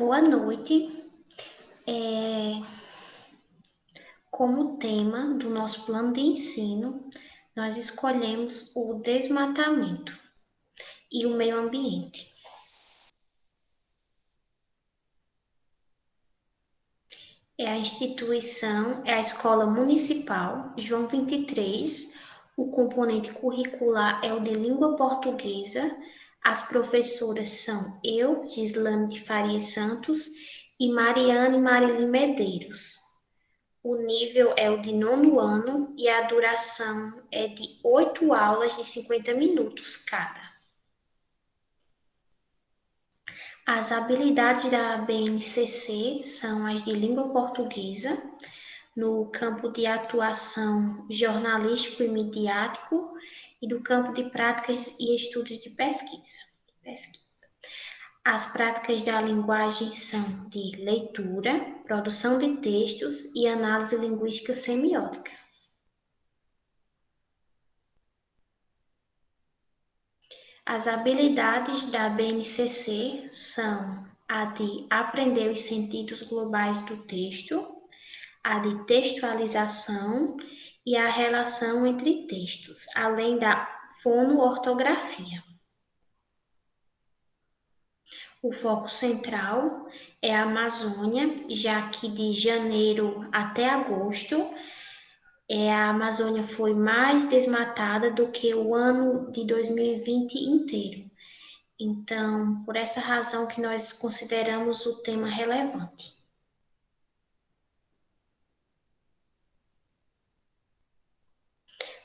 Boa noite. Como tema do nosso plano de ensino, nós escolhemos o desmatamento e o meio ambiente. É a Escola Municipal João 23. O componente curricular é o de língua portuguesa. As professoras são eu, Gislane de Faria Santos, e Mariane Marilyn Medeiros. O nível é o de 9º ano e a duração é de 8 aulas de 50 minutos cada. As habilidades da BNCC são as de língua portuguesa, no campo de atuação jornalístico e midiático e do campo de práticas e estudos de pesquisa. As práticas da linguagem são de leitura, produção de textos e análise linguística semiótica. As habilidades da BNCC são a de aprender os sentidos globais do texto, a de textualização e a relação entre textos, além da fonoortografia. O foco central é a Amazônia, já que de janeiro até agosto a Amazônia foi mais desmatada do que o ano de 2020 inteiro. Então, por essa razão que nós consideramos o tema relevante.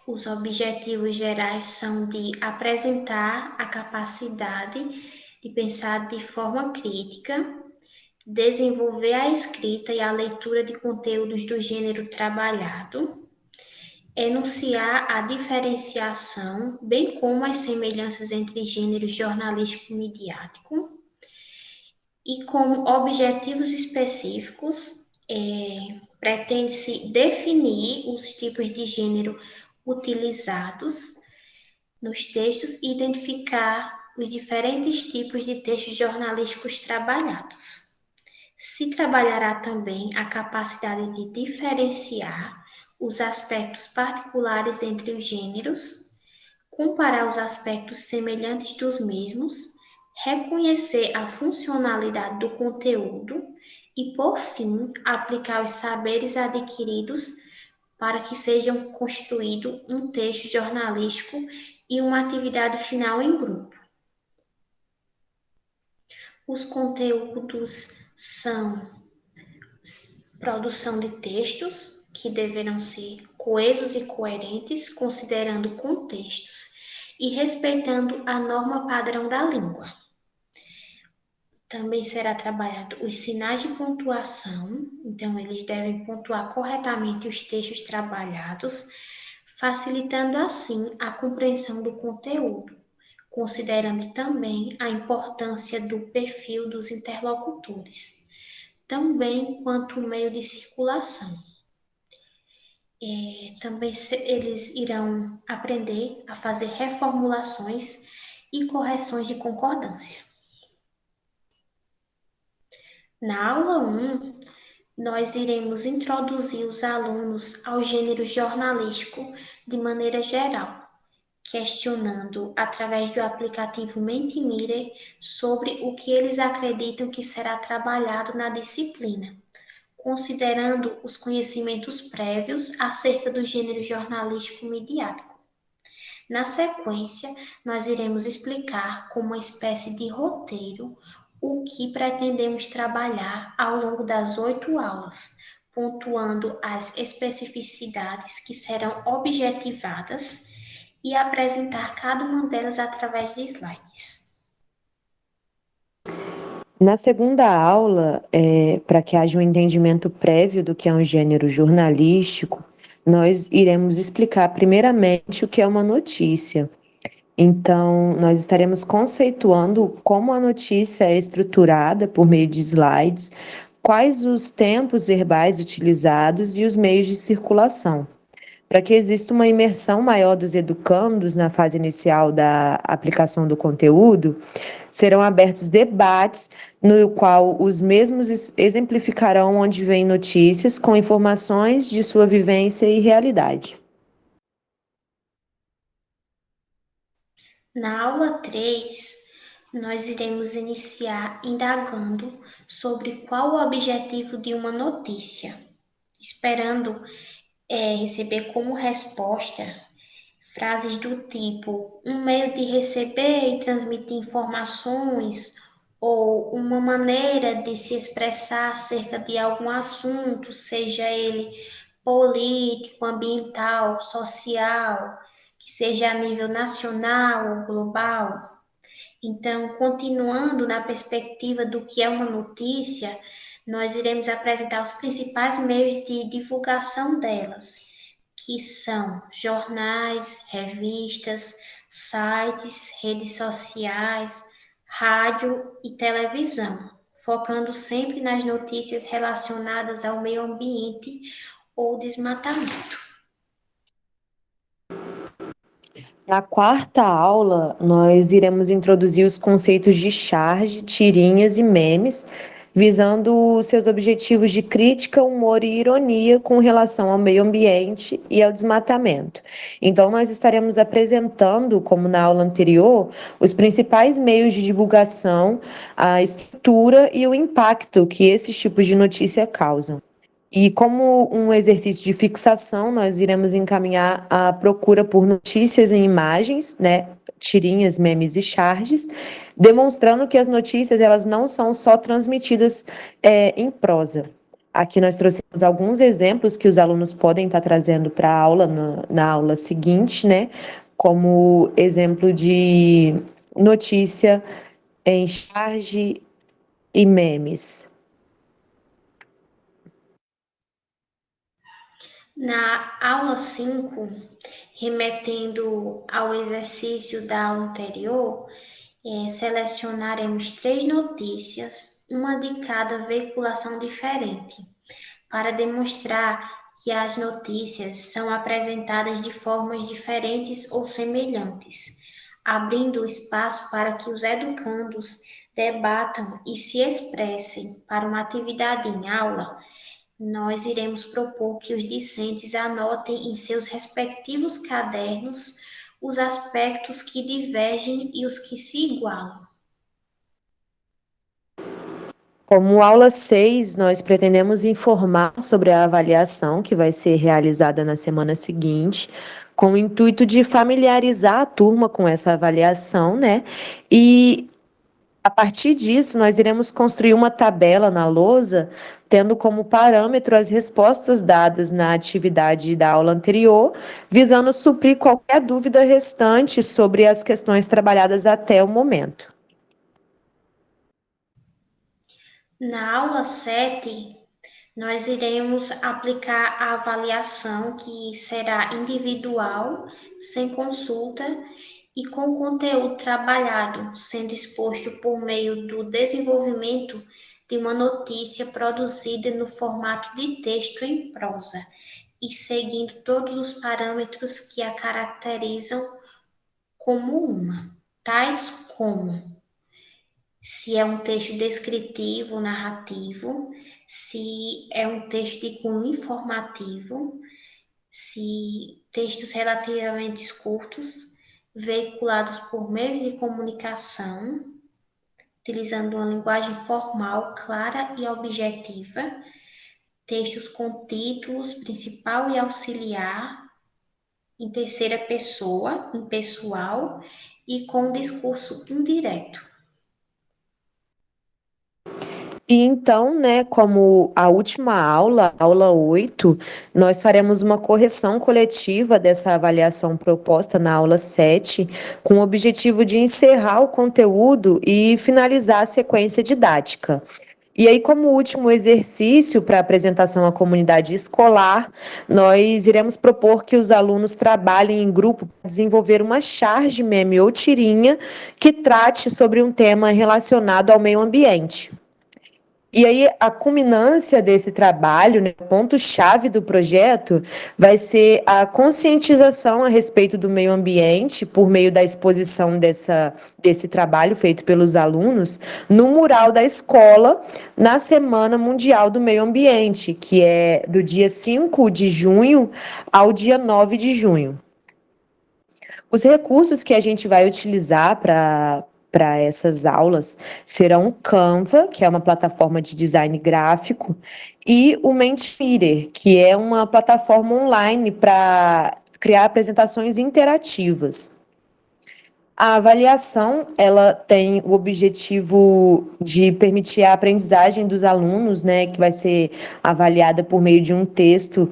Os objetivos gerais são de apresentar a capacidade de pensar de forma crítica, desenvolver a escrita e a leitura de conteúdos do gênero trabalhado, enunciar a diferenciação, bem como as semelhanças entre gêneros jornalístico e midiático, e como objetivos específicos, pretende-se definir os tipos de gênero utilizados nos textos e identificar os diferentes tipos de textos jornalísticos trabalhados. Se trabalhará também a capacidade de diferenciar os aspectos particulares entre os gêneros, comparar os aspectos semelhantes dos mesmos, reconhecer a funcionalidade do conteúdo e, por fim, aplicar os saberes adquiridos para que sejam constituído um texto jornalístico e uma atividade final em grupo. Os conteúdos são produção de textos, que deverão ser coesos e coerentes, considerando contextos e respeitando a norma padrão da língua. Também será trabalhado os sinais de pontuação, então eles devem pontuar corretamente os textos trabalhados, facilitando assim a compreensão do conteúdo, considerando também a importância do perfil dos interlocutores, também quanto meio de circulação. Também eles irão aprender a fazer reformulações e correções de concordância. Na aula 1, nós iremos introduzir os alunos ao gênero jornalístico de maneira geral, questionando através do aplicativo Mentimeter sobre o que eles acreditam que será trabalhado na disciplina, considerando os conhecimentos prévios acerca do gênero jornalístico midiático. Na sequência, nós iremos explicar, como uma espécie de roteiro, o que pretendemos trabalhar ao longo das 8 aulas, pontuando as especificidades que serão objetivadas e apresentar cada uma delas através de slides. Na segunda aula, para que haja um entendimento prévio do que é um gênero jornalístico, nós iremos explicar primeiramente o que é uma notícia. Então, nós estaremos conceituando como a notícia é estruturada por meio de slides, quais os tempos verbais utilizados e os meios de circulação. Para que exista uma imersão maior dos educandos na fase inicial da aplicação do conteúdo, Serão abertos debates no qual os mesmos exemplificarão onde vêm notícias com informações de sua vivência e realidade. Na aula 3, nós iremos iniciar indagando sobre qual o objetivo de uma notícia, esperando receber como resposta frases do tipo um meio de receber e transmitir informações ou uma maneira de se expressar acerca de algum assunto, seja ele político, ambiental, social, que seja a nível nacional ou global. Então, continuando na perspectiva do que é uma notícia, nós iremos apresentar os principais meios de divulgação delas, que são jornais, revistas, sites, redes sociais, rádio e televisão, focando sempre nas notícias relacionadas ao meio ambiente ou desmatamento. Na quarta aula, nós iremos introduzir os conceitos de charge, tirinhas e memes, visando seus objetivos de crítica, humor e ironia com relação ao meio ambiente e ao desmatamento. Então, nós estaremos apresentando, como na aula anterior, os principais meios de divulgação, a estrutura e o impacto que esses tipos de notícia causam. E como um exercício de fixação, nós iremos encaminhar a procura por notícias em imagens, né, tirinhas, memes e charges, demonstrando que as notícias elas não são só transmitidas em prosa. Aqui nós trouxemos alguns exemplos que os alunos podem estar trazendo para a aula, na aula seguinte, né, como exemplo de notícia em charge e memes. Na aula 5, remetendo ao exercício da aula anterior, selecionaremos 3 notícias, uma de cada veiculação diferente, para demonstrar que as notícias são apresentadas de formas diferentes ou semelhantes, abrindo espaço para que os educandos debatam e se expressem para uma atividade em aula. Nós iremos propor que os discentes anotem em seus respectivos cadernos os aspectos que divergem e os que se igualam. Como aula 6, nós pretendemos informar sobre a avaliação que vai ser realizada na semana seguinte, com o intuito de familiarizar a turma com essa avaliação, né? E a partir disso, nós iremos construir uma tabela na lousa, tendo como parâmetro as respostas dadas na atividade da aula anterior, visando suprir qualquer dúvida restante sobre as questões trabalhadas até o momento. Na aula 7, nós iremos aplicar a avaliação que será individual, sem consulta e com conteúdo trabalhado, sendo exposto por meio do desenvolvimento de uma notícia produzida no formato de texto em prosa e seguindo todos os parâmetros que a caracterizam como uma, tais como se é um texto descritivo, narrativo, se é um texto de cunho informativo, se textos relativamente curtos, veiculados por meios de comunicação, utilizando uma linguagem formal, clara e objetiva, textos com títulos principal e auxiliar, em terceira pessoa, impessoal, e com discurso indireto. E então, né, como a última aula, aula 8, nós faremos uma correção coletiva dessa avaliação proposta na aula 7, com o objetivo de encerrar o conteúdo e finalizar a sequência didática. E aí, como último exercício para apresentação à comunidade escolar, nós iremos propor que os alunos trabalhem em grupo para desenvolver uma charge, meme ou tirinha que trate sobre um tema relacionado ao meio ambiente. E aí, a culminância desse trabalho, né, o ponto-chave do projeto, vai ser a conscientização a respeito do meio ambiente, por meio da exposição desse trabalho feito pelos alunos, no mural da escola, na Semana Mundial do Meio Ambiente, que é do dia 5 de junho ao dia 9 de junho. Os recursos que a gente vai utilizar para essas aulas serão o Canva, que é uma plataforma de design gráfico, e o Mentimeter, que é uma plataforma online para criar apresentações interativas. A avaliação, ela tem o objetivo de permitir a aprendizagem dos alunos, né, que vai ser avaliada por meio de um texto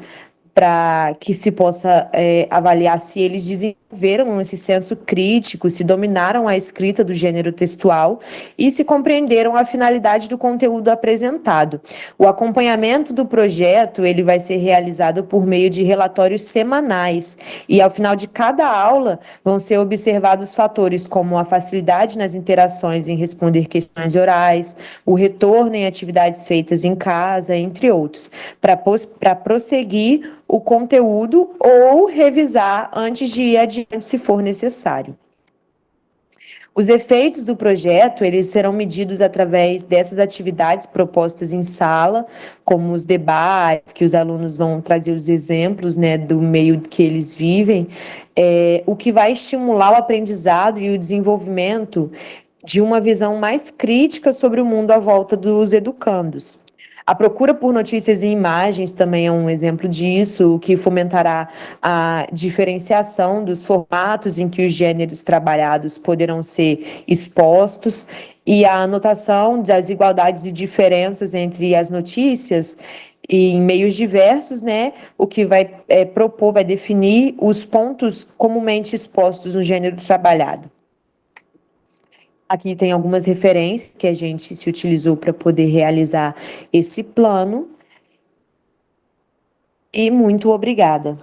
para que se possa avaliar se eles desenvolveram esse senso crítico, se dominaram a escrita do gênero textual e se compreenderam a finalidade do conteúdo apresentado. O acompanhamento do projeto ele vai ser realizado por meio de relatórios semanais e ao final de cada aula vão ser observados fatores como a facilidade nas interações em responder questões orais, o retorno em atividades feitas em casa, entre outros, para prosseguir o conteúdo ou revisar antes de ir adiante, se for necessário. Os efeitos do projeto, eles serão medidos através dessas atividades propostas em sala, como os debates, que os alunos vão trazer os exemplos, né, do meio que eles vivem, o que vai estimular o aprendizado e o desenvolvimento de uma visão mais crítica sobre o mundo à volta dos educandos. A procura por notícias e imagens também é um exemplo disso, o que fomentará a diferenciação dos formatos em que os gêneros trabalhados poderão ser expostos e a anotação das igualdades e diferenças entre as notícias e em meios diversos, né? O que vai propor, vai definir os pontos comumente expostos no gênero trabalhado. Aqui tem algumas referências que a gente se utilizou para poder realizar esse plano. E muito obrigada.